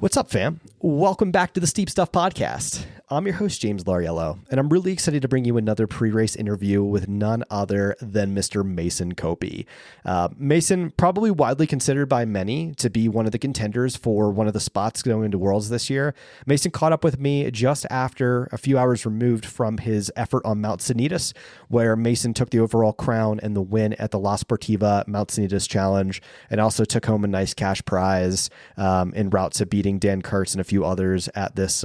What's up, fam? Welcome back to the Steep Stuff Podcast. I'm your host, James Lariello, and I'm really excited to bring you another pre-race interview with none other than Mr. Mason Copey. Mason, probably widely considered by many to be one of the contenders for one of the spots going into Worlds this year. Mason caught up with me just after a few hours removed from his effort on Mount Sanitas, where Mason took the overall crown and the win at the Sportiva Mount Sanitas Challenge, and also took home a nice cash prize en route to beating Dan Kurtz and a few others at this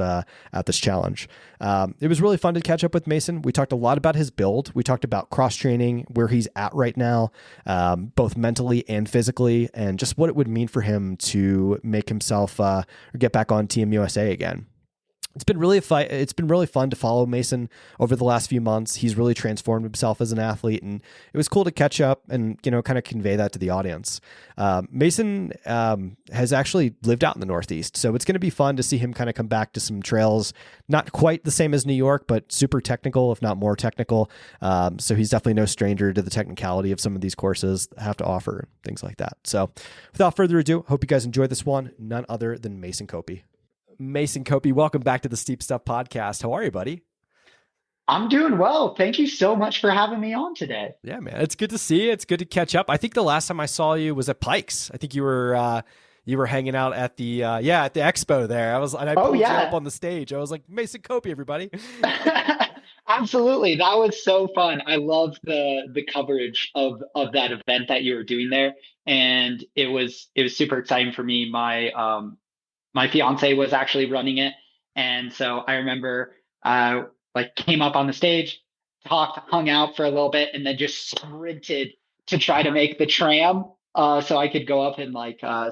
challenge. It was really fun to catch up with Mason. We talked a lot about his build. We talked about cross training, where he's at right now, both mentally and physically, and just what it would mean for him to make himself or get back on Team USA again. It's been really fun to follow Mason over the last few months. He's really transformed himself as an athlete, and it was cool to catch up and, kind of convey that to the audience. Mason has actually lived out in the Northeast, so it's going to be fun to see him kind of come back to some trails, not quite the same as New York, but super technical, if not more technical. So he's definitely no stranger to the technicality of some of these courses have to offer, things like that. So without further ado, hope you guys enjoy this one. None other than Mason Copey. Mason Copey, welcome back to the Steep Stuff Podcast. How are you, buddy? I'm doing well. Thank you so much for having me on today. Yeah, man. It's good to see you. It's good to catch up. I think the last time I saw you was at Pikes. I think you were hanging out at the at the expo there. I pulled you up on the stage. I was like, Mason Copey, everybody. Absolutely. That was so fun. I love the coverage of that event that you were doing there. And it was super exciting for me. My fiance was actually running it. And so I remember came up on the stage, talked, hung out for a little bit, and then just sprinted to try to make the tram so I could go up and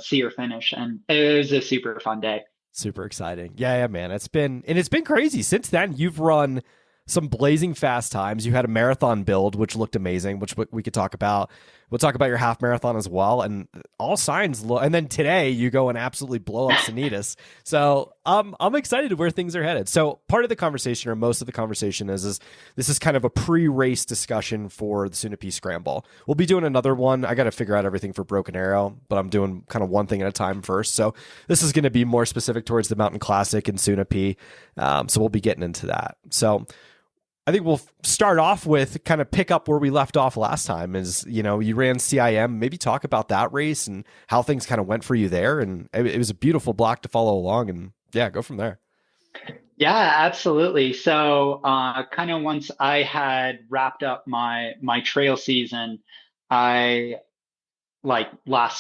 see her finish. And it was a super fun day. Super exciting. Yeah, man. It's been crazy. Since then, you've run some blazing fast times. You had a marathon build, which looked amazing, which we could talk about. We'll talk about your half marathon as well. And all signs and then today you go and absolutely blow up Sanitas. So I'm excited to where things are headed. So part of the conversation, or most of the conversation, is this is kind of a pre-race discussion for the Sunapee Scramble. We'll be doing another one. I got to figure out everything for Broken Arrow, but I'm doing kind of one thing at a time first. So this is going to be more specific towards the Mountain Classic and Sunapee. So we'll be getting into that. So I think we'll start off with kind of pick up where we left off last time. Is, you ran CIM, maybe talk about that race and how things kind of went for you there. And it was a beautiful block to follow along, and go from there. Yeah, absolutely. So kind of once I had wrapped up my trail season, last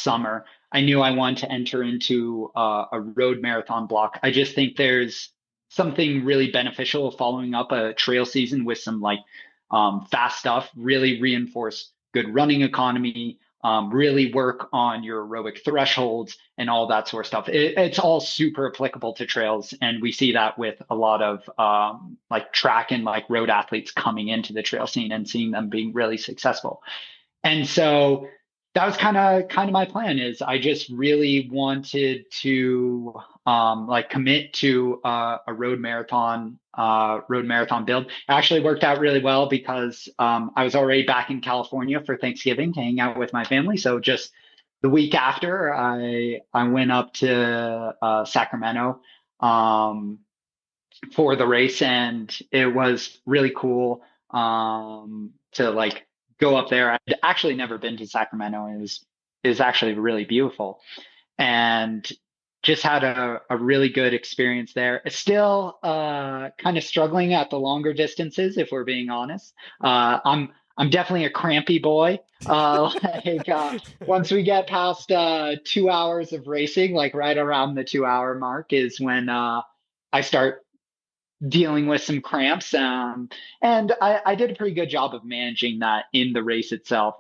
summer, I knew I wanted to enter into a road marathon block. I just think there's something really beneficial of following up a trail season with some fast stuff, really reinforce good running economy, really work on your aerobic thresholds and all that sort of stuff. It's all super applicable to trails. And we see that with a lot of track and road athletes coming into the trail scene and seeing them being really successful. And so that was kind of my plan. Is I just really wanted to commit to a road marathon build. It actually worked out really well because I was already back in California for Thanksgiving to hang out with my family. So just the week after, I went up to Sacramento for the race, and it was really cool to go up there. I'd actually never been to Sacramento. It is actually really beautiful, and just had a really good experience there. Still kind of struggling at the longer distances, if we're being honest. I'm definitely a crampy boy. Once we get past 2 hours of racing, right around the 2 hour mark is when I start dealing with some cramps. And I did a pretty good job of managing that in the race itself.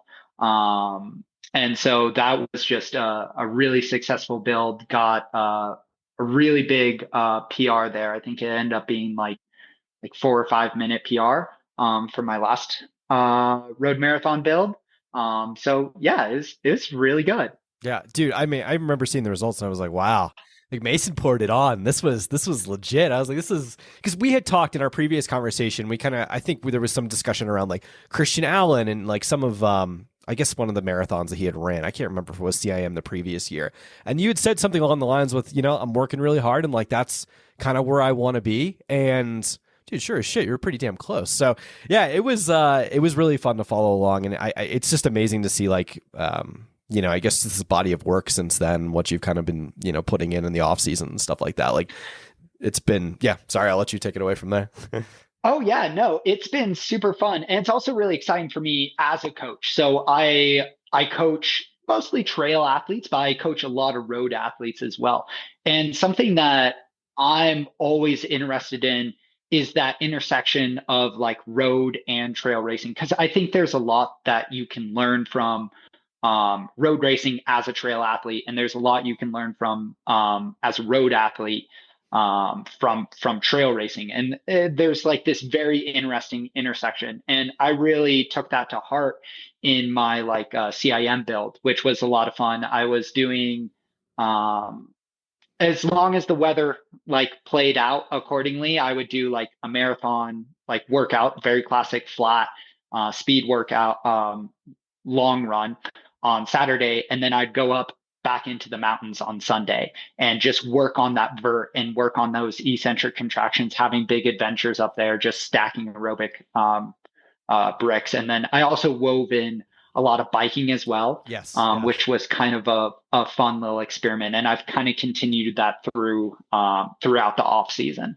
And so that was just a really successful build. Got a really big PR there. I think it ended up being like 4 or 5 minute PR for my last road marathon build. So yeah, it was really good. Yeah, dude. I mean, I remember seeing the results and I was like, wow. Mason poured it on. This was legit. I was like, this is, because we had talked in our previous conversation. We kind of, I think there was some discussion around Christian Allen and some of I guess one of the marathons that he had ran. I can't remember if it was CIM the previous year. And you had said something along the lines with, I'm working really hard and like that's kind of where I want to be. And dude, sure as shit, you're pretty damn close. So yeah, it was really fun to follow along, and it's just amazing to see like I guess this is a body of work since then, what you've kind of been putting in the off season and stuff like that. Like it's been Sorry, I'll let you take it away from there. Oh yeah, no, it's been super fun. And it's also really exciting for me as a coach. So I coach mostly trail athletes, but I coach a lot of road athletes as well. And something that I'm always interested in is that intersection of like road and trail racing, because I think there's a lot that you can learn from road racing as a trail athlete, and there's a lot you can learn from as a road athlete from trail racing. And there's like this very interesting intersection. And I really took that to heart in my like CIM build, which was a lot of fun. I was doing as long as the weather like played out accordingly, I would do like a marathon like workout, very classic flat speed workout, long run on Saturday, and then I'd go up back into the mountains on Sunday and just work on that vert and work on those eccentric contractions, having big adventures up there, just stacking aerobic bricks. And then I also wove in a lot of biking as well, Yes, which was kind of a fun little experiment. And I've kind of continued that throughout the off season.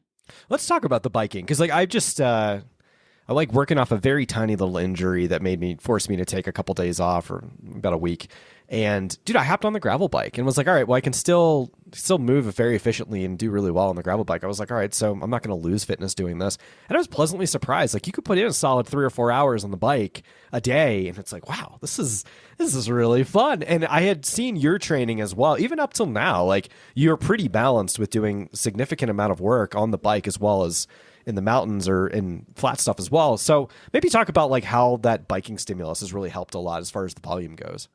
Let's talk about the biking, because like I like working off a very tiny little injury that forced me to take a couple days off, or about a week. And dude, I hopped on the gravel bike and was like, all right, well, I can still move very efficiently and do really well on the gravel bike. I was like, all right, so I'm not going to lose fitness doing this. And I was pleasantly surprised. Like you could put in a solid 3 or 4 hours on the bike a day, and it's like, wow, this is really fun. And I had seen your training as well, even up till now. Like you're pretty balanced with doing significant amount of work on the bike as well as in the mountains or in flat stuff as well. So maybe talk about like how that biking stimulus has really helped a lot as far as the volume goes.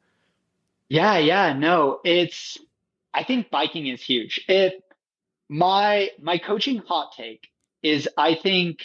Yeah, no, I think biking is huge. My coaching hot take is I think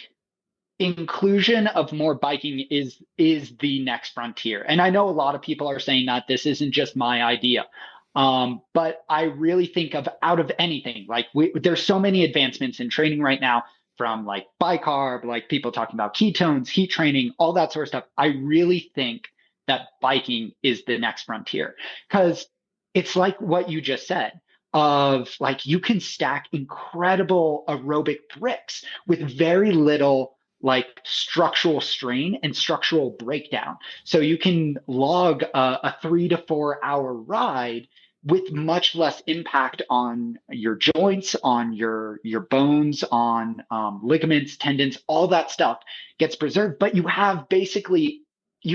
inclusion of more biking is the next frontier. And I know a lot of people are saying that this isn't just my idea. But I really think of out of anything, like there's so many advancements in training right now, from like bicarb, like people talking about ketones, heat training, all that sort of stuff. I really think that biking is the next frontier, because it's like what you just said of like you can stack incredible aerobic bricks with very little like structural strain and structural breakdown. So you can log a 3 to 4 hour ride with much less impact on your joints, on your bones, on ligaments, tendons, all that stuff gets preserved. But you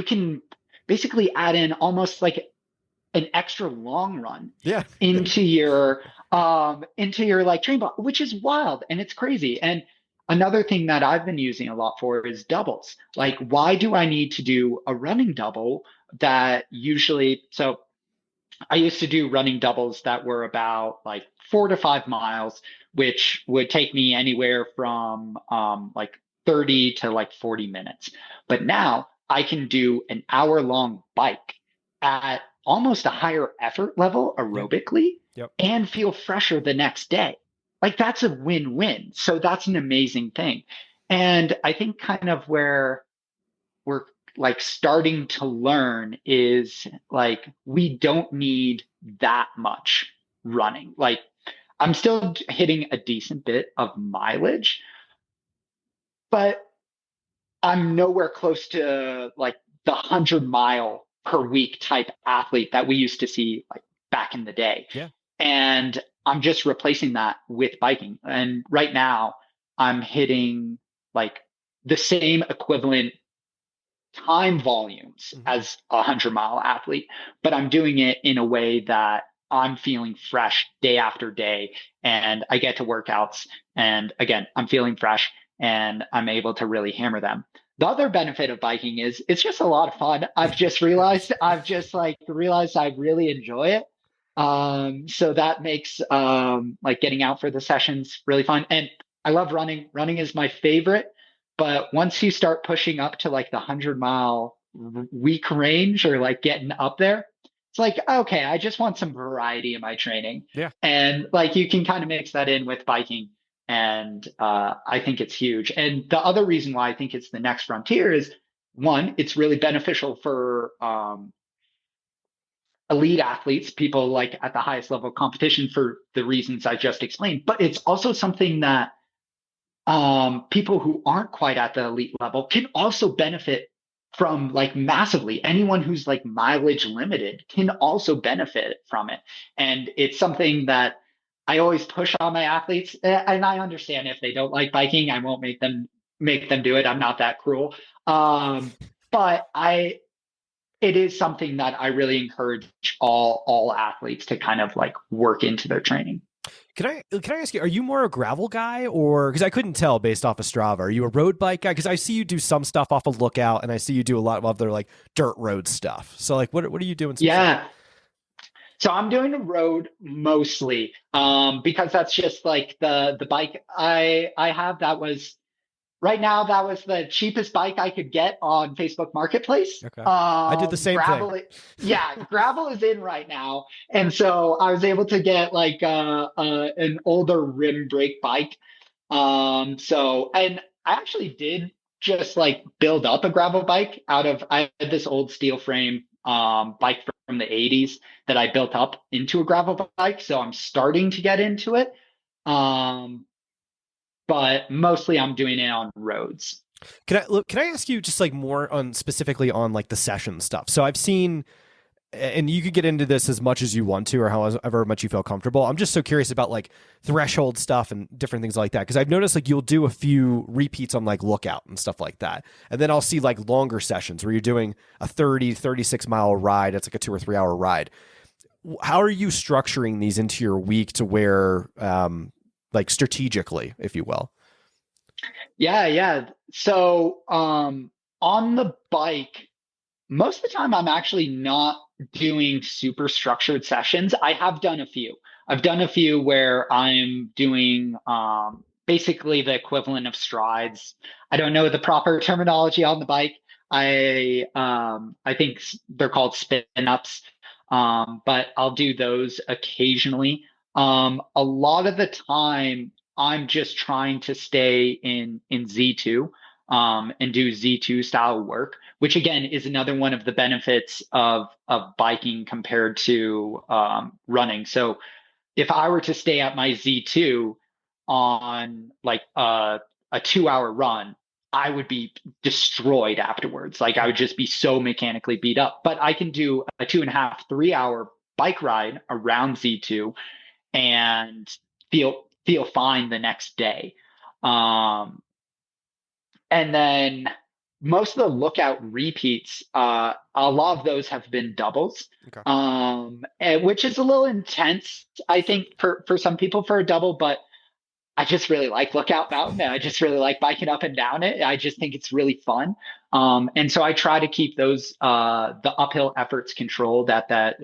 can basically add in almost like an extra long run into your like train ball, which is wild and it's crazy. And another thing that I've been using a lot for is doubles. Like, why do I need to do a running double that usually, so I used to do running doubles that were about like 4 to 5 miles, which would take me anywhere from like 30 to like 40 minutes. But now I can do an hour long bike at almost a higher effort level aerobically and feel fresher the next day. Like that's a win-win. So that's an amazing thing. And I think kind of where we're like starting to learn is like we don't need that much running. Like I'm still hitting a decent bit of mileage, but I'm nowhere close to like the 100-mile per week type athlete that we used to see like back in the day. Yeah. And I'm just replacing that with biking. And right now I'm hitting like the same equivalent time volumes as a 100-mile athlete, but I'm doing it in a way that I'm feeling fresh day after day, and I get to workouts, and again, I'm feeling fresh and I'm able to really hammer them. The other benefit of biking is it's just a lot of fun. I've just realized I really enjoy it. So that makes like getting out for the sessions really fun. And I love running. Running is my favorite. But once you start pushing up to like the 100-mile week range or like getting up there, it's like, okay, I just want some variety in my training. Yeah. And like you can kind of mix that in with biking. And I think it's huge. And the other reason why I think it's the next frontier is one, it's really beneficial for elite athletes, people like at the highest level of competition for the reasons I just explained. But it's also something that people who aren't quite at the elite level can also benefit from like massively. Anyone who's like mileage limited can also benefit from it. And it's something that I always push on my athletes. And I understand if they don't like biking, I won't make them do it. I'm not that cruel. But it is something that I really encourage all athletes to kind of like work into their training. Can I ask you, are you more a gravel guy, or, because I couldn't tell based off of Strava, are you a road bike guy? Because I see you do some stuff off of Lookout, and I see you do a lot of other like dirt road stuff. So like, what are you doing? Yeah. So I'm doing the road mostly, because that's just like the bike I have. That was right now, that was the cheapest bike I could get on Facebook Marketplace. Okay. I did the same thing. Gravel is in right now. And so I was able to get like an older rim brake bike. And I actually did just like build up a gravel bike I had this old steel frame bike from the 80s that I built up into a gravel bike. So I'm starting to get into it. But mostly I'm doing it on roads. Can I ask you just like more on specifically on like the session stuff? So I've seen, and you could get into this as much as you want to, or however much you feel comfortable. I'm just so curious about like threshold stuff and different things like that. Cause I've noticed like you'll do a few repeats on like Lookout and stuff like that. And then I'll see like longer sessions where you're doing a 36 mile ride. It's like a 2 or 3 hour ride. How are you structuring these into your week to where, like strategically, if you will? Yeah. So on the bike, most of the time I'm actually not doing super structured sessions. I have done a few. I've done a few where I'm doing basically the equivalent of strides. I don't know the proper terminology on the bike. I think they're called spin ups, but I'll do those occasionally. A lot of the time, I'm just trying to stay in Z2 and do Z2 style work, which again is another one of the benefits of biking compared to running. So if I were to stay at my Z2 on like a 2 hour run, I would be destroyed afterwards. Like I would just be so mechanically beat up. But I can do a 2.5, 3 hour bike ride around Z2 and feel fine the next day. And then most of the Lookout repeats, a lot of those have been doubles, which is a little intense, I think, for some people for a double, but I just really like Lookout Mountain, and I just really like biking up and down it. I just think it's really fun. And so I try to keep those the uphill efforts controlled at that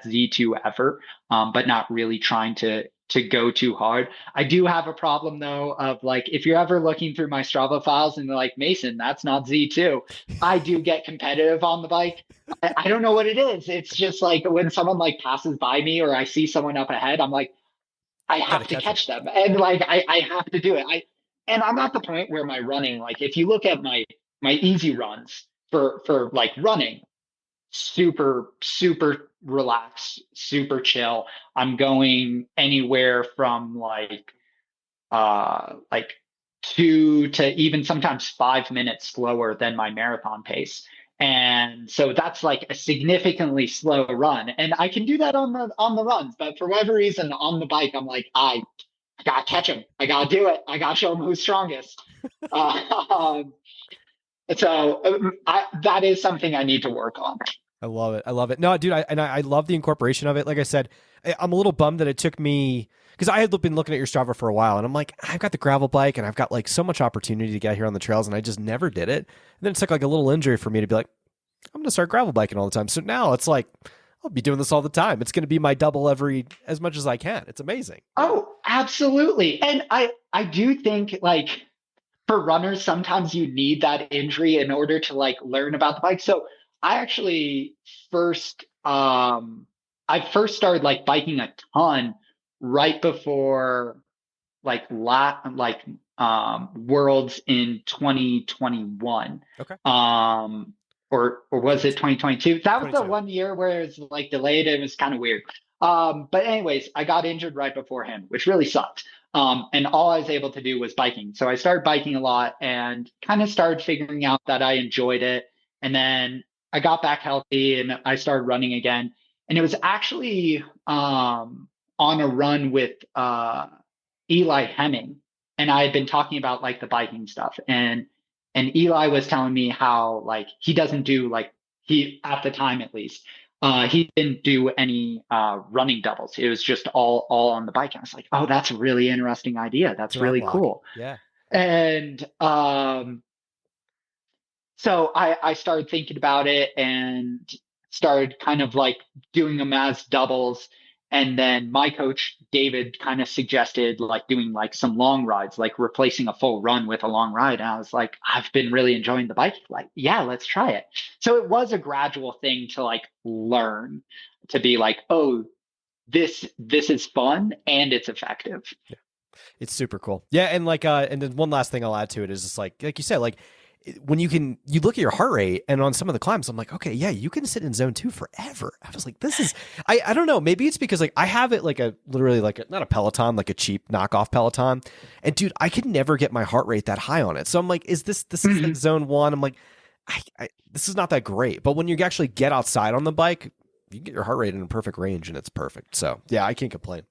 Z2 effort, but not really trying to go too hard. I do have a problem though of like, if you're ever looking through my Strava files and they're like, Mason, that's not Z2. I do get competitive on the bike. I don't know what it is. It's just like when someone like passes by me or I see someone up ahead, I'm like, I have to catch them. And like, I have to do it. And I'm at the point where my running, like if you look at my easy runs for like running, super relaxed, super chill. I'm going anywhere from like 2 to even sometimes 5 minutes slower than my marathon pace. And so that's like a significantly slow run. And I can do that on the runs, but for whatever reason on the bike, I'm like, I gotta catch him. I gotta do it. I gotta show him who's strongest. That is something I need to work on. I love it. No, dude, I love the incorporation of it. Like I said, I'm a little bummed that it took me, because I had been looking at your Strava for a while, and I'm like, I've got the gravel bike, and I've got like so much opportunity to get here on the trails, and I just never did it. And then it took like a little injury for me to be like, I'm gonna start gravel biking all the time. So now it's like, I'll be doing this all the time. It's gonna be my double as much as I can. It's amazing. Oh, absolutely. And I do think like for runners, sometimes you need that injury in order to like learn about the bike. So I actually first, I first started like biking a ton right before like worlds in 2021. Okay. Or was it 2022? That was the 22. one year where it was like delayed. It was kind of weird. But anyways, I got injured right before him, which really sucked. And all I was able to do was biking. So I started biking a lot and kind of started figuring out that I enjoyed it. And then I got back healthy and I started running again. And it was actually on a run with Eli Hemming, and I had been talking about like the biking stuff, and Eli was telling me how like he doesn't do like he at the time at least he didn't do any running doubles. It was just all on the bike. And I was like, oh, that's a really interesting idea. That's To really unlock. cool. Yeah. And so I started thinking about it and started kind of like doing them as doubles. And then my coach, David, kind of suggested like doing like some long rides, like replacing a full run with a long ride. And I was like, I've been really enjoying the bike. Like, yeah, let's try it. So it was a gradual thing to like learn to be like, oh, this is fun and it's effective. Yeah. It's super cool. Yeah. And like, and then one last thing I'll add to it is just like you said, like, when you look at your heart rate and on some of the climbs, I'm like, okay, yeah, you can sit in zone 2 forever. I was like, this is, I don't know. Maybe it's because like I have it like literally like not a Peloton, like a cheap knockoff Peloton. And dude, I could never get my heart rate that high on it. So I'm like, this is like zone 1. I'm like, this is not that great. But when you actually get outside on the bike, you can get your heart rate in a perfect range and it's perfect. So yeah, I can't complain.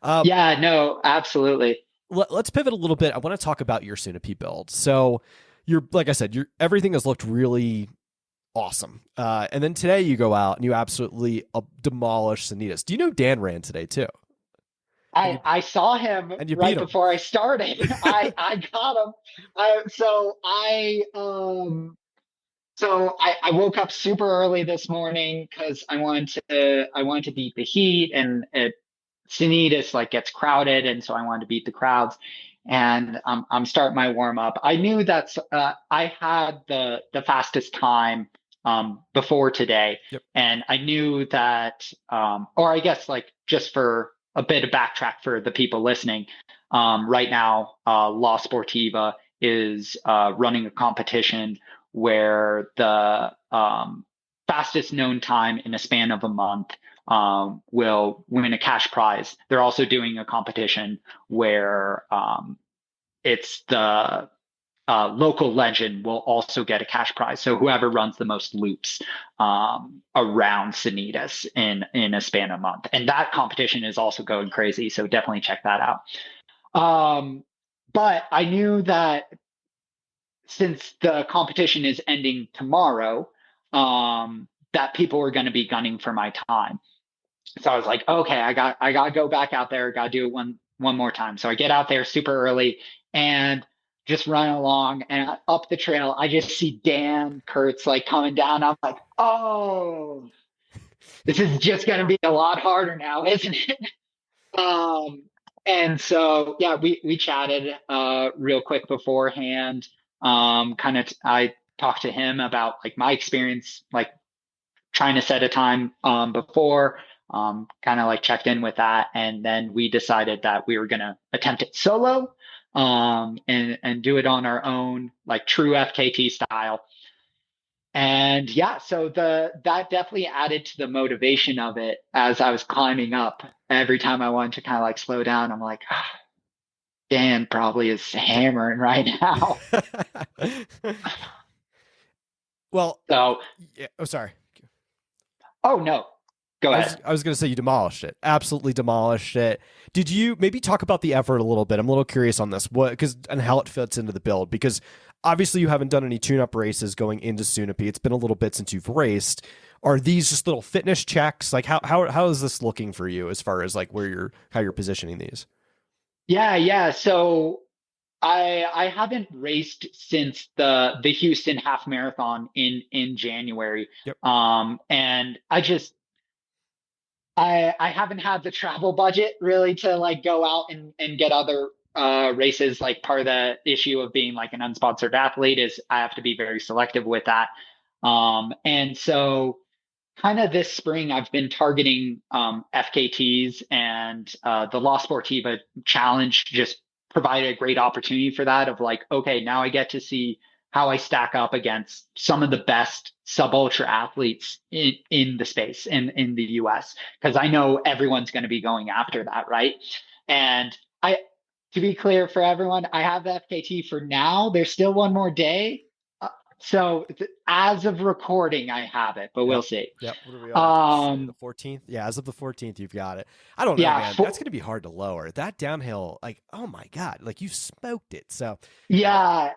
Yeah, no, absolutely. Let's pivot a little bit. I want to talk about your Sunapee build. So you're, like I said, everything has looked really awesome. And then today you go out and you absolutely demolish Sanitas. Do you know Dan ran today too? I saw him and you right beat him. before I started. I got him. I woke up super early this morning because I wanted to beat the heat, and Sanitas like gets crowded, and so I wanted to beat the crowds. And I'm starting my warm up. I knew that I had the fastest time before today, Yep. and I knew that, or I guess like just for a bit of backtrack for the people listening, right now La Sportiva is running a competition where the fastest known time in a span of a month will win a cash prize. They're also doing a competition where it's the local legend will also get a cash prize. So whoever runs the most loops around Sanitas in a span of a month. And that competition is also going crazy. So definitely check that out. But I knew that since the competition is ending tomorrow, that people were going to be gunning for my time. So I was like, okay, I got to go back out there. Got to do it one more time. So I get out there super early and just run along, and up the trail, I just see Dan Kurtz like coming down. I'm like, oh, this is just going to be a lot harder now, isn't it? And so, yeah, we chatted real quick beforehand. I talked to him about like my experience, like trying to set a time before, kind of like checked in with that. And then we decided that we were going to attempt it solo and do it on our own, like true FKT style. And yeah, so that definitely added to the motivation of it as I was climbing up. Every time I wanted to kind of like slow down, I'm like, Dan probably is hammering right now. Well, So, yeah. Oh, sorry. oh no, go ahead. I was going to say you demolished it. Absolutely demolished it. Did you maybe talk about the effort a little bit? I'm a little curious on this, and how it fits into the build, because obviously you haven't done any tune-up races going into Sunapee. It's been a little bit since you've raced. Are these just little fitness checks? Like how is this looking for you as far as like how you're positioning these? Yeah. So I haven't raced since the Houston half marathon in January. Yep. And I haven't had the travel budget really to like go out and get other races. Like part of the issue of being like an unsponsored athlete is I have to be very selective with that. And so kind of this spring, I've been targeting FKTs, and the La Sportiva Challenge just provided a great opportunity for that. Of like, okay, now I get to see how I stack up against some of the best sub ultra athletes in the space in the US, because I know everyone's going to be going after that, right? And I, to be clear for everyone, I have the FKT for now. There's still one more day. So as of recording, I have it, but we'll Yep. see. Yep. What are we on? The Um, 14th? Yeah, as of the 14th, you've got it. I don't know, yeah, man. That's going to be hard to lower. That downhill, like, oh my God, like you smoked it. So, uh, yeah,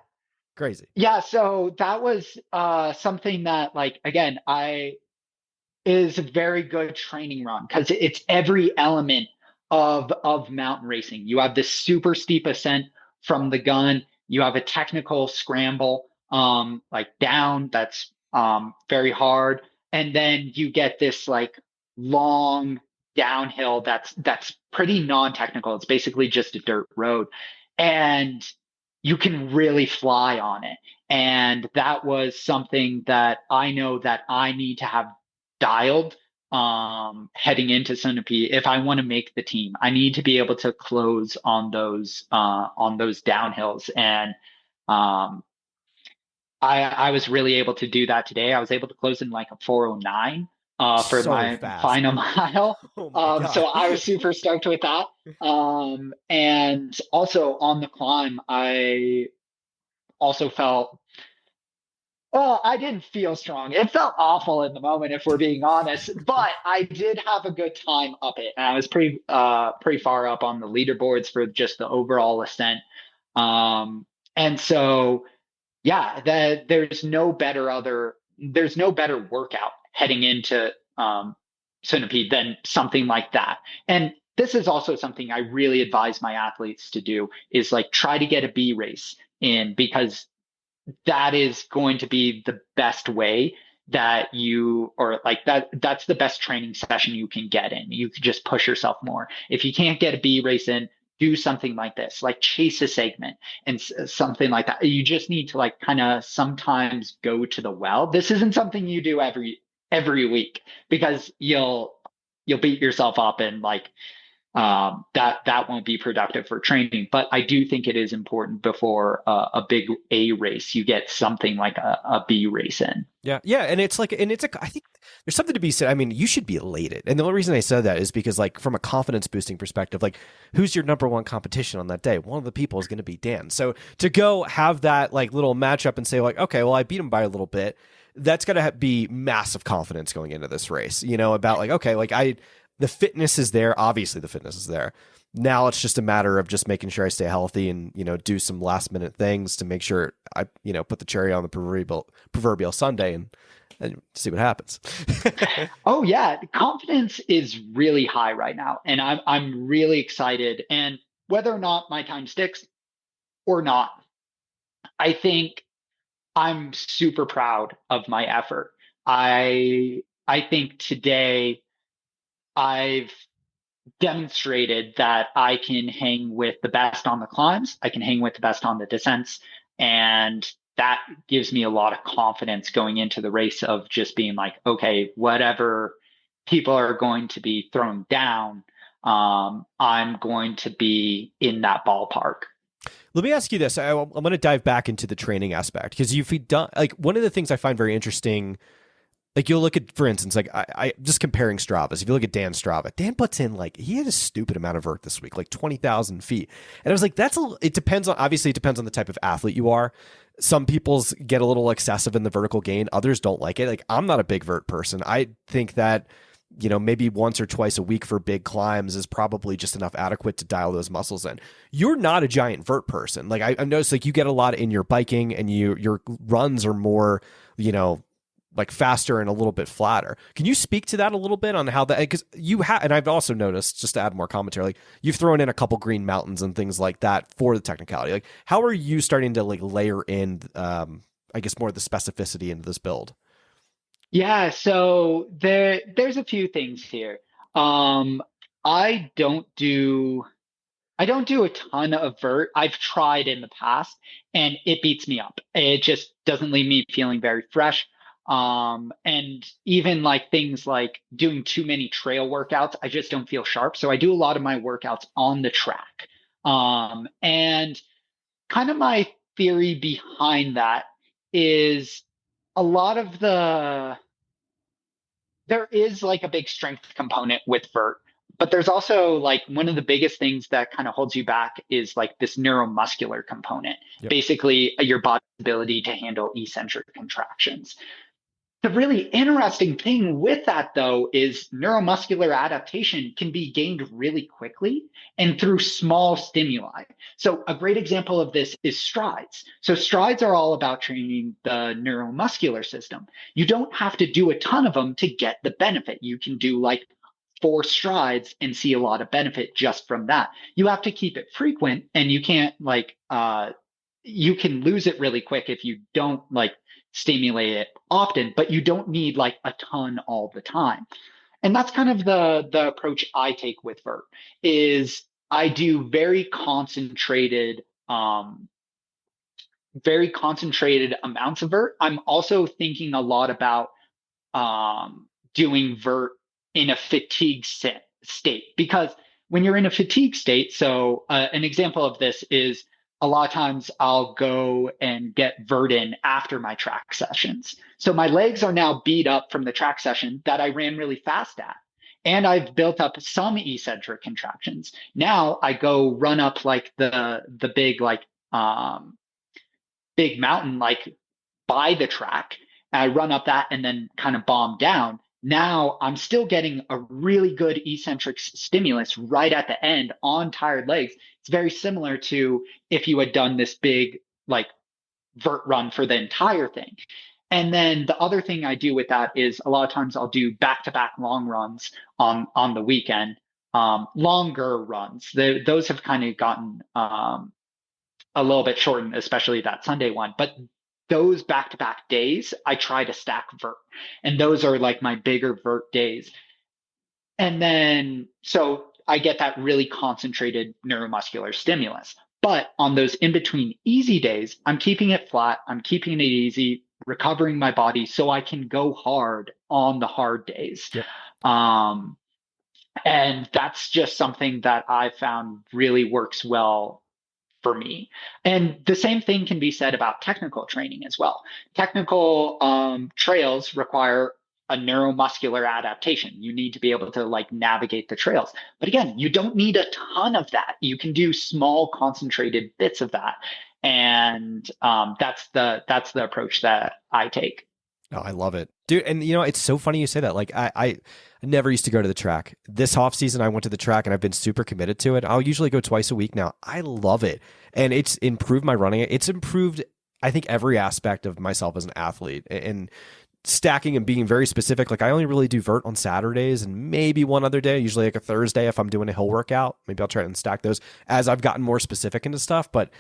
crazy. yeah. So that was something that, like, again, I is a very good training run because it's every element of mountain racing. You have this super steep ascent from the gun. You have a technical scramble, like down that's very hard, and then you get this like long downhill that's pretty non-technical. It's basically just a dirt road, and you can really fly on it. And that was something that I know that I need to have dialed heading into Sunapee. If I want to make the team, I need to be able to close on those downhills. And um I was really able to do that today. I was able to close in like a 409 for So my fast. final mile. Oh my So God. I was super stoked with that. And also on the climb, I also felt, well, I didn't feel strong. It felt awful in the moment, if we're being honest, but I did have a good time up it. And I was pretty far up on the leaderboards for just the overall ascent. And so yeah, that there's no better workout heading into Sunapee than something like that. And this is also something I really advise my athletes to do, is like try to get a B race in, because that is going to be the best way that you, or like that's the best training session you can get in. You can just push yourself more. If you can't get a B race in, do something like this, like chase a segment and something like that. You just need to like kind of sometimes go to the well. This isn't something you do every week, because you'll beat yourself up, and like that won't be productive for training. But I do think it is important before a big A race, you get something like a B race in. Yeah, yeah, and it's like, I think there's something to be said. I mean, you should be elated, and the only reason I said that is because, like, from a confidence boosting perspective, like, who's your number one competition on that day? One of the people is going to be Dan. So to go have that like little matchup and say like, okay, well, I beat him by a little bit. That's going to be massive confidence going into this race. You know, about like, okay, like the fitness is there. Obviously, the fitness is there. Now it's just a matter of just making sure I stay healthy and, you know, do some last minute things to make sure I, you know, put the cherry on the proverbial Sunday and see what happens. Oh yeah, confidence is really high right now, and I'm really excited. And whether or not my time sticks or not, I think I'm super proud of my effort. I think today I've demonstrated that I can hang with the best on the climbs, I can hang with the best on the descents, and that gives me a lot of confidence going into the race, of just being like, okay, whatever people are going to be throwing down, I'm going to be in that ballpark. Let me ask you this. I'm going to dive back into the training aspect because you've done like one of the things I find very interesting. Like you'll look at, for instance, like I just comparing Stravas. If you look at Dan's Strava, Dan puts in like he had a stupid amount of vert this week, like 20,000 feet. And I was like, it depends on, obviously it depends on the type of athlete you are. Some people's get a little excessive in the vertical gain. Others don't like it. Like I'm not a big vert person. I think that, you know, maybe once or twice a week for big climbs is probably just enough adequate to dial those muscles in. You're not a giant vert person. Like I noticed like you get a lot in your biking and your runs are more, you know, like faster and a little bit flatter. Can you speak to that a little bit on how that, because you have, and I've also noticed, just to add more commentary, like you've thrown in a couple green mountains and things like that for the technicality. Like how are you starting to like layer in, I guess more of the specificity into this build? Yeah, so there's a few things here. Um, I don't do I don't do a ton of vert. I've tried in the past and it beats me up. It just doesn't leave me feeling very fresh. And even like things like doing too many trail workouts, I just don't feel sharp. So I do a lot of my workouts on the track. And kind of my theory behind that is a lot of there is like a big strength component with vert, but there's also like one of the biggest things that kind of holds you back is like this neuromuscular component, Yep. basically your body's ability to handle eccentric contractions. The really interesting thing with that, though, is neuromuscular adaptation can be gained really quickly and through small stimuli. So, a great example of this is strides. So, strides are all about training the neuromuscular system. You don't have to do a ton of them to get the benefit. You can do like 4 strides and see a lot of benefit just from that. You have to keep it frequent and you can't you can lose it really quick if you don't like stimulate it often, but you don't need like a ton all the time. And that's kind of the approach I take with vert is I do very concentrated amounts of vert. I'm also thinking a lot about doing vert in a fatigue state because when you're in a fatigue state, so an example of this is a lot of times I'll go and get vert in after my track sessions. So my legs are now beat up from the track session that I ran really fast at. And I've built up some eccentric contractions. Now I go run up like the big big mountain like by the track. I run up that and then kind of bomb down. Now I'm still getting a really good eccentric stimulus right at the end on tired legs. It's very similar to if you had done this big like vert run for the entire thing. And then the other thing I do with that is a lot of times I'll do back-to-back long runs on the weekend, longer runs. Those have kind of gotten a little bit shortened, especially that Sunday one. But those back to back days, I try to stack vert. And those are like my bigger vert days. And then, so I get that really concentrated neuromuscular stimulus. But on those in between easy days, I'm keeping it flat, I'm keeping it easy, recovering my body so I can go hard on the hard days. Yep. Um, and that's just something that I found really works well for me. And the same thing can be said about technical training as well. Technical trails require a neuromuscular adaptation. You need to be able to like navigate the trails. But again, you don't need a ton of that. You can do small concentrated bits of that. And that's the approach that I take. Oh, I love it, dude. And it's so funny you say that. Like I never used to go to the track. This off season, I went to the track and I've been super committed to it. I'll usually go twice a week now. I love it. And it's improved my running. It's improved, I think, every aspect of myself as an athlete and stacking and being very specific. Like I only really do vert on Saturdays and maybe one other day, usually like a Thursday if I'm doing a hill workout. Maybe I'll try and stack those as I've gotten more specific into stuff. But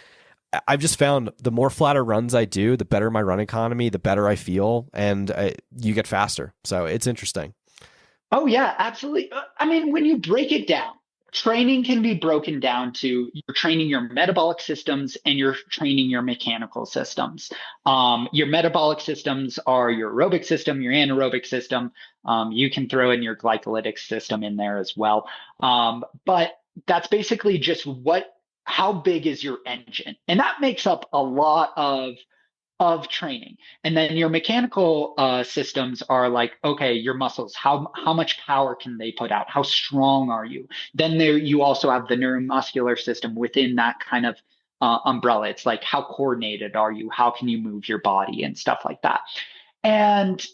I've just found the more flatter runs I do, the better my run economy, the better I feel, and you get faster. So it's interesting. Oh, yeah, absolutely. I mean, when you break it down, training can be broken down to you're training your metabolic systems and you're training your mechanical systems. Your metabolic systems are your aerobic system, your anaerobic system. You can throw in your glycolytic system in there as well. But that's basically just how big is your engine? And that makes up a lot of training. And then your mechanical systems are like, okay, your muscles, how much power can they put out? How strong are you? Then there you also have the neuromuscular system within that kind of umbrella. It's like, how coordinated are you? How can you move your body and stuff like that? And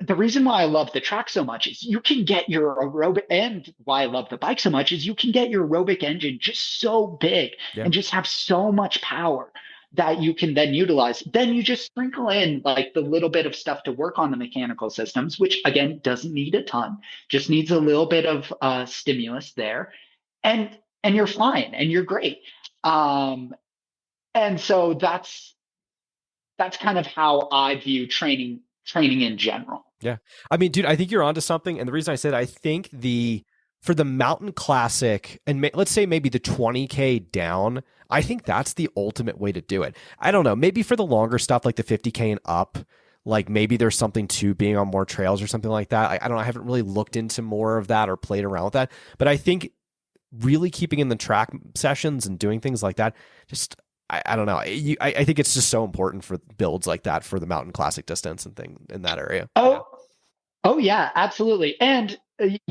the reason why I love the track so much is you can get your aerobic, and why I love the bike so much is you can get your aerobic engine just so big Yeah. and just have so much power that you can then utilize. Then you just sprinkle in like the little bit of stuff to work on the mechanical systems, which again doesn't need a ton, just needs a little bit of stimulus there, and you're flying and you're great. And so that's kind of how I view training in general. Yeah. I mean, dude, I think you're onto something. And the reason I said I think the for the mountain classic, and let's say maybe the 20K down, I think that's the ultimate way to do it. I don't know, maybe for the longer stuff like the 50K and up, like maybe there's something to being on more trails or something like that. I don't know, I haven't really looked into more of that or played around with that, but I think really keeping in the track sessions and doing things like that, just I don't know. I think it's just so important for builds like that for the mountain classic distance and thing in that area. Oh, oh yeah, absolutely. And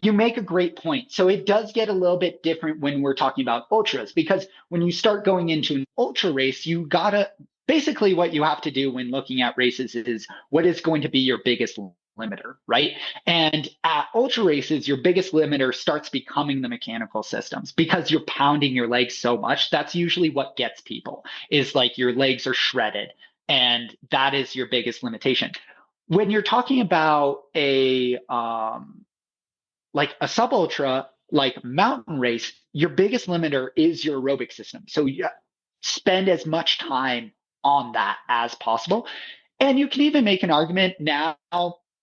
you make a great point. So it does get a little bit different when we're talking about ultras, because when you start going into an ultra race, you gotta basically what you have to do when looking at races is what is going to be your biggest limiter, right? And at ultra races, your biggest limiter starts becoming the mechanical systems because you're pounding your legs so much. That's usually what gets people is like your legs are shredded. And that is your biggest limitation. When you're talking about like a sub ultra, like mountain race, your biggest limiter is your aerobic system. So you spend as much time on that as possible. And you can even make an argument now,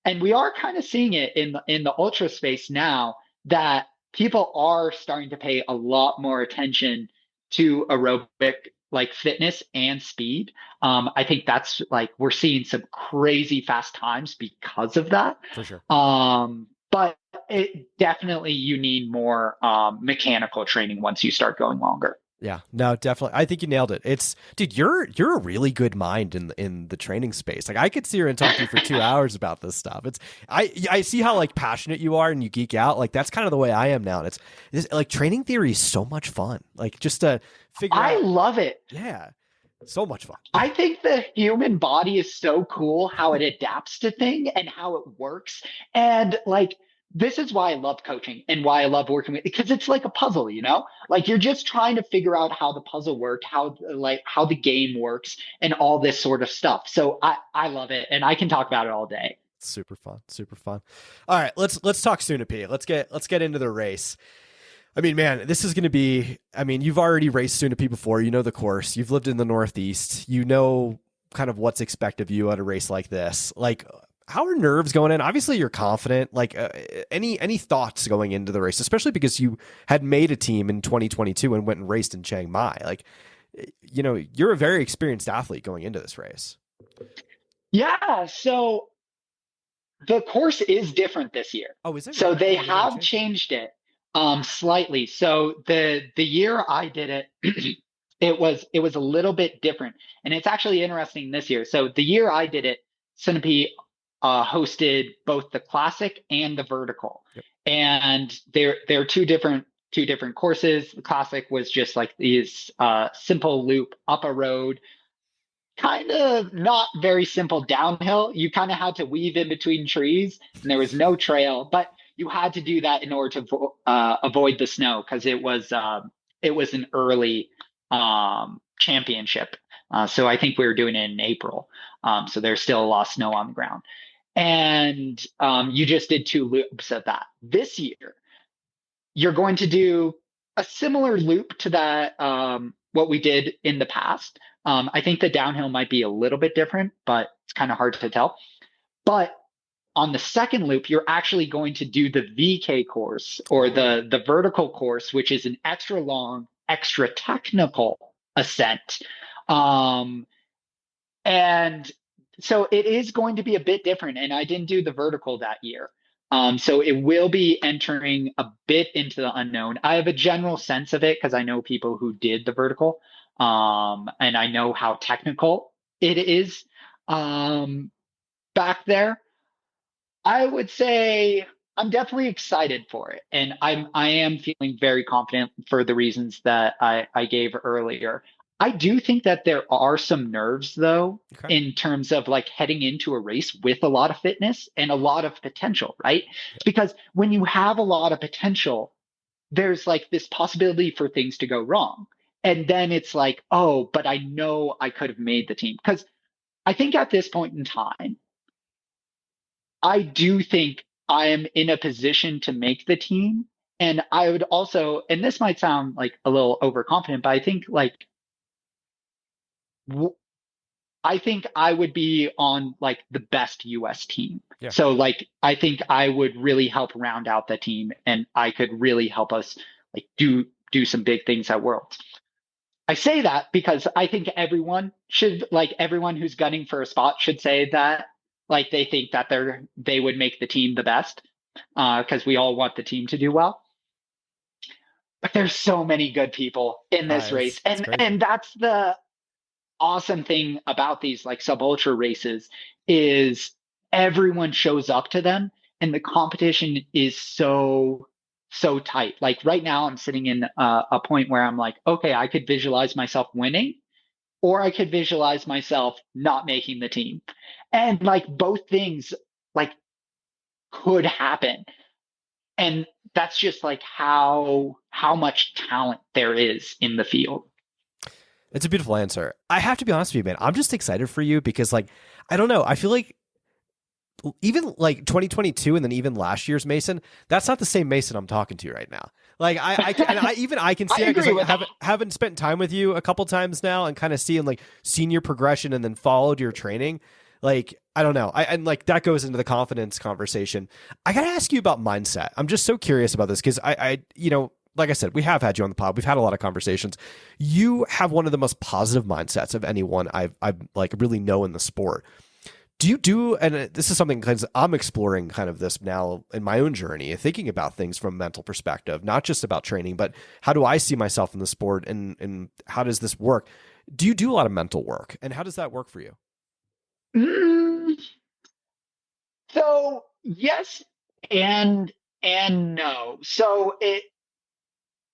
and we are kind of seeing it in the ultra space now, that people are starting to pay a lot more attention to aerobic like fitness and speed. I think that's like we're seeing some crazy fast times because of that. For sure. But it definitely you need more mechanical training once you start going longer. Yeah, no, definitely. I think you nailed it. It's, dude, you're a really good mind in the training space. Like I could sit here and talk to you for 2 hours about this stuff. It's I see how like passionate you are and you geek out. Like that's kind of the way I am now. And it's like training theory is so much fun. Like just to figure out. I love it. Yeah, so much fun. I think the human body is so cool how it adapts to things and how it works. And like this is why I love coaching and why I love working with because it's like a puzzle, you know? Like you're just trying to figure out how the puzzle worked, how the game works and all this sort of stuff. So I love it and I can talk about it all day. Super fun, super fun. All right, let's talk Sunapee. Let's get into the race. I mean, man, this is going to be, I mean, you've already raced Sunapee before. You know the course. You've lived in the Northeast. You know kind of what's expected of you at a race like this. Like, how are nerves going in? Obviously, you're confident. Like, any thoughts going into the race, especially because you had made a team in 2022 and went and raced in Chiang Mai. Like, you know, you're a very experienced athlete going into this race. Yeah. So the course is different this year. Oh, is it? So Really? they have changed it slightly. So the year I did it, it was a little bit different, and it's actually interesting this year. So the year I did it, Sunapee hosted both the classic and the vertical, yep. And they're two different courses. The classic was just like these simple loop up a road, kind of not very simple downhill. You kind of had to weave in between trees, and there was no trail, but you had to do that in order to avoid the snow because it was an early championship. So I think we were doing it in April. So there's still a lot of snow on the ground. And you just did two loops of that. This year, you're going to do a similar loop to that, what we did in the past. I think the downhill might be a little bit different, but it's kind of hard to tell. But on the second loop, you're actually going to do the VK course or the vertical course, which is an extra long, extra technical ascent. And so it is going to be a bit different. And I didn't do the vertical that year. So it will be entering a bit into the unknown. I have a general sense of it because I know people who did the vertical. And I know how technical it is back there. I would say I'm definitely excited for it. And I am feeling very confident for the reasons that I gave earlier. I do think that there are some nerves, though, Okay. in terms of like heading into a race with a lot of fitness and a lot of potential, right? Yeah. Because when you have a lot of potential, there's like this possibility for things to go wrong. And then it's like, oh, but I know I could have made the team. Because I think at this point in time, I do think I am in a position to make the team. And I would also, and this might sound like a little overconfident, but I think like I think I would be on like the best US team. Yeah. So like I think I would really help round out the team and I could really help us like do some big things at Worlds. I say that because I think everyone who's gunning for a spot should say that like they think that they would make the team the best because we all want the team to do well. But there's so many good people in this race, It's crazy. and that's the awesome thing about these like sub ultra races is everyone shows up to them and the competition is so tight. Like right now I'm sitting in a point where I'm like, okay, I could visualize myself winning or I could visualize myself not making the team. And like both things like could happen. And that's just like how much talent there is in the field. It's a beautiful answer. I have to be honest with you, man. I'm just excited for you because, like, I don't know. I feel like even like 2022 and then even last year's Mason, that's not the same Mason I'm talking to right now. Like I can see I it because agree like, with that. haven't spent time with you a couple times now and kind of seeing like seen your progression and then followed your training. Like, I don't know. And like that goes into the confidence conversation. I got to ask you about mindset. I'm just so curious about this because you know, like I said, we have had you on the pod. We've had a lot of conversations. You have one of the most positive mindsets of anyone I've like really know in the sport. Do you do, and this is something because I'm exploring kind of this now in my own journey, thinking about things from a mental perspective, not just about training, but how do I see myself in the sport and how does this work? Do you do a lot of mental work and how does that work for you? Mm, so yes and no. So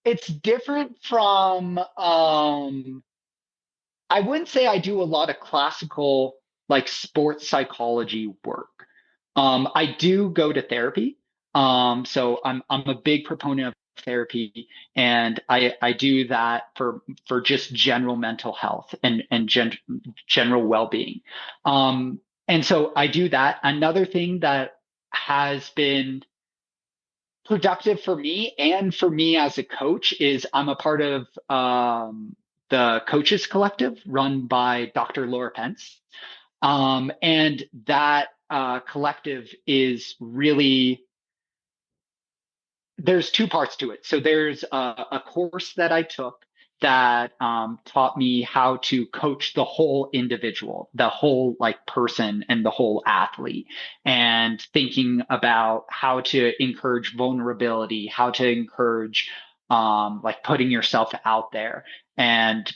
it's different from I wouldn't say I do a lot of classical like sports psychology work. I do go to therapy. So I'm a big proponent of therapy, and I do that for just general mental health and general well being. And so I do that. Another thing that has been productive for me and for me as a coach is I'm a part of the Coaches Collective run by Dr. Laura Pence. And that collective is really, there's two parts to it. So there's a course that I took that taught me how to coach the whole individual, the whole like person and the whole athlete, and thinking about how to encourage vulnerability, how to encourage like putting yourself out there, and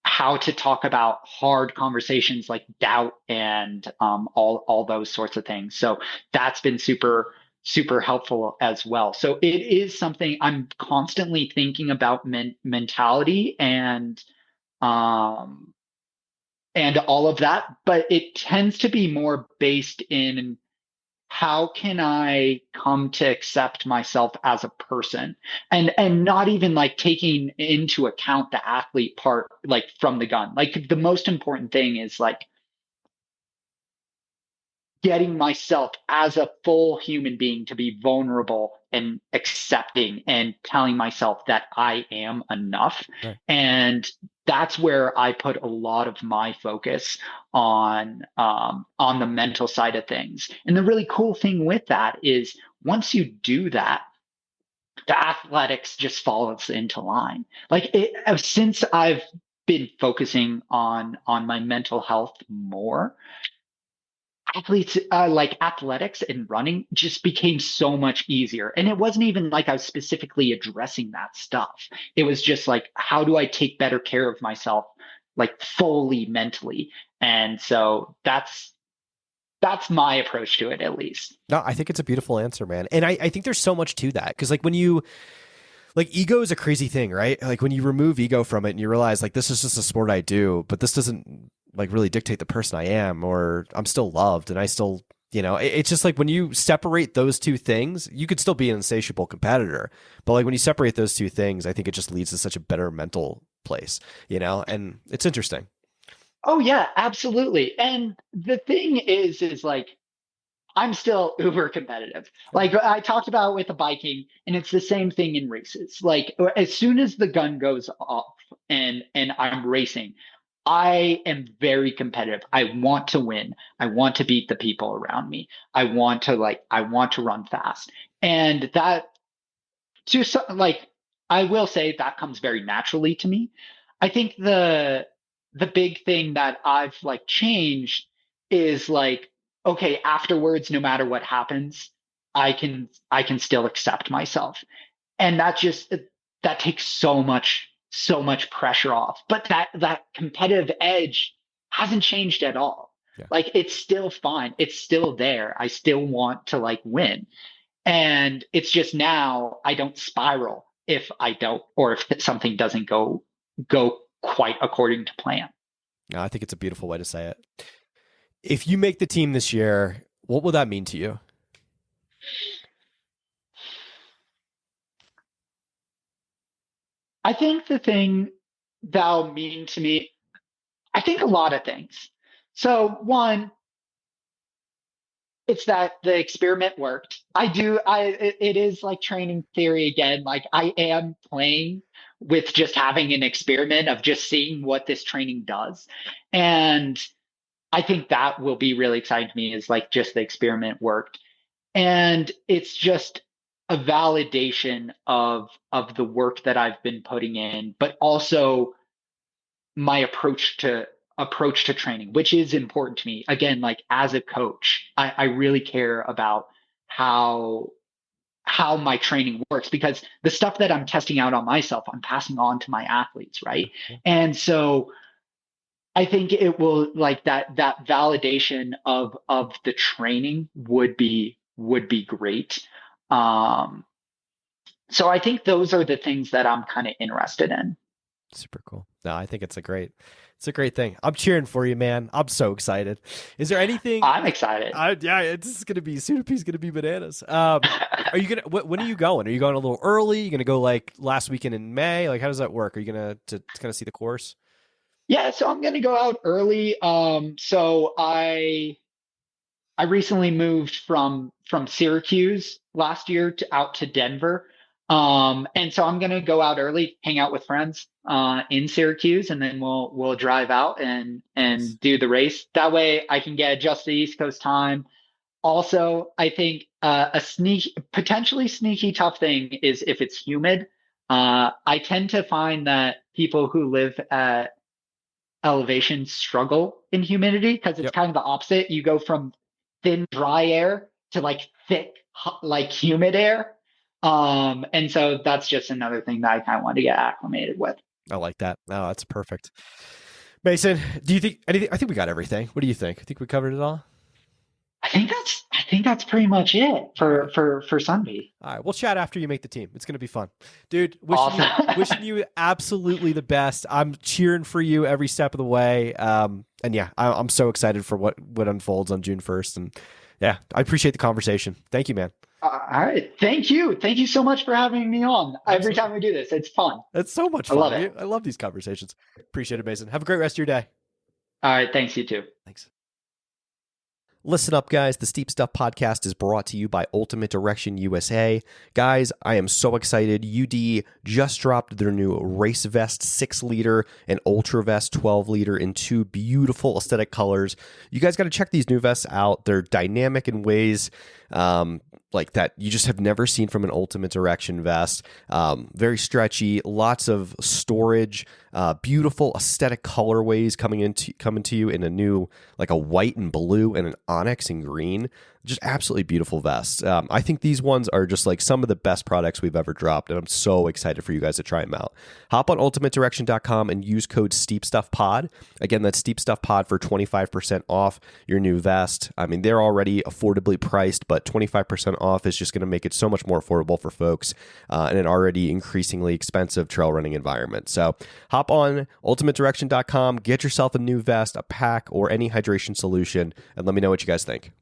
how to talk about hard conversations like doubt and all those sorts of things. So that's been super helpful as well. So it is something I'm constantly thinking about mentality um, and all of that, but it tends to be more based in how can I come to accept myself as a person and not even like taking into account the athlete part like from the gun. Like the most important thing is like getting myself as a full human being to be vulnerable and accepting and telling myself that I am enough. Right. And that's where I put a lot of my focus on the mental side of things. And the really cool thing with that is once you do that, the athletics just falls into line. Like since I've been focusing on my mental health more, athletes like athletics and running just became so much easier. And it wasn't even like I was specifically addressing that stuff. It was just like, how do I take better care of myself, like fully mentally? And so that's my approach to it, at least. No, I think it's a beautiful answer, man. And I think there's so much to that. Cause like when you, like ego is a crazy thing, right? Like when you remove ego from it and you realize like this is just a sport I do, but this doesn't like really dictate the person I am, or I'm still loved and I still, you know, it's just like when you separate those two things, you could still be an insatiable competitor. But like when you separate those two things, I think it just leads to such a better mental place, you know, and it's interesting. Oh yeah, absolutely. And the thing is like I'm still uber competitive. Like I talked about with the biking, and it's the same thing in races. Like as soon as the gun goes off and I'm racing, I am very competitive. I want to win. I want to beat the people around me. I want to run fast. And that like, I will say that comes very naturally to me. I think the big thing that I've like changed is like, okay, afterwards, no matter what happens, I can still accept myself. And that takes so much pressure off. But that competitive edge hasn't changed at all. Yeah. Like, it's still fine. It's still there. I still want to like win. And it's just now I don't spiral if I don't, or if something doesn't go quite according to plan. No, I think it's a beautiful way to say it. If you make the team this year, what will that mean to you? I think the thing that'll mean to me, I think a lot of things. So one, it's that the experiment worked. It is like training theory again. Like, I am playing with just having an experiment of just seeing what this training does. And I think that will be really exciting to me, is like just the experiment worked. And it's just a validation of the work that I've been putting in, but also my approach to training, which is important to me. Again, like, as a coach, I really care about how my training works, because the stuff that I'm testing out on myself, I'm passing on to my athletes, right? And so I think it will, like, that validation of the training would be great. So I think those are the things that I'm kind of interested in. Super cool. No, I think it's a great thing. I'm cheering for you, man. I'm so excited. Is there anything? I'm excited. This is gonna be Sunapee's gonna be bananas. Are you gonna? When are you going? Are you going a little early? Are you gonna go like last weekend in May? Like, how does that work? Are you gonna to kind of see the course? Yeah, so I'm gonna go out early. So I recently moved from Syracuse last year out to Denver. And so I'm gonna go out early, hang out with friends in Syracuse, and then we'll drive out and do the race. That way I can get adjusted to East Coast time. Also, I think a potentially sneaky tough thing is if it's humid. I tend to find that people who live at elevation struggle in humidity, because it's kind of the opposite. You go from thin, dry air to like thick, like humid air. And so that's just another thing that I kind of want to get acclimated with. I like that. Oh, that's perfect. Mason, do you think anything? I think we got everything. What do you think? I think we covered it all. I think that's pretty much it for Sunapee. All right, we'll chat after you make the team. It's going to be fun, dude. Awesome. Wishing you absolutely the best. I'm cheering for you every step of the way. And yeah, I'm so excited for what unfolds on June 1st. And yeah, I appreciate the conversation. Thank you, man. All right. Thank you so much for having me on. Absolutely. Every time we do this, it's fun. It's so much fun. I love it. I love these conversations. Appreciate it, Mason. Have a great rest of your day. All right. Thanks, you too. Thanks. Listen up, guys. The Steep Stuff podcast is brought to you by Ultimate Direction USA. Guys, I am so excited. UD just dropped their new Race Vest 6-liter and Ultra Vest 12-liter in 2 beautiful aesthetic colors. You guys got to check these new vests out. They're dynamic in ways like that you just have never seen from an Ultimate Direction vest. Very stretchy, lots of storage, beautiful aesthetic colorways coming to you in a new, like a white and blue and an onyx and green. Just absolutely beautiful vests. I think these ones are just like some of the best products we've ever dropped, and I'm so excited for you guys to try them out. Hop on ultimatedirection.com and use code SteepStuffPod. Again, that's SteepStuffPod for 25% off your new vest. I mean, they're already affordably priced, but 25% off is just going to make it so much more affordable for folks in an already increasingly expensive trail running environment. So hop on ultimatedirection.com, get yourself a new vest, a pack, or any hydration solution, and let me know what you guys think.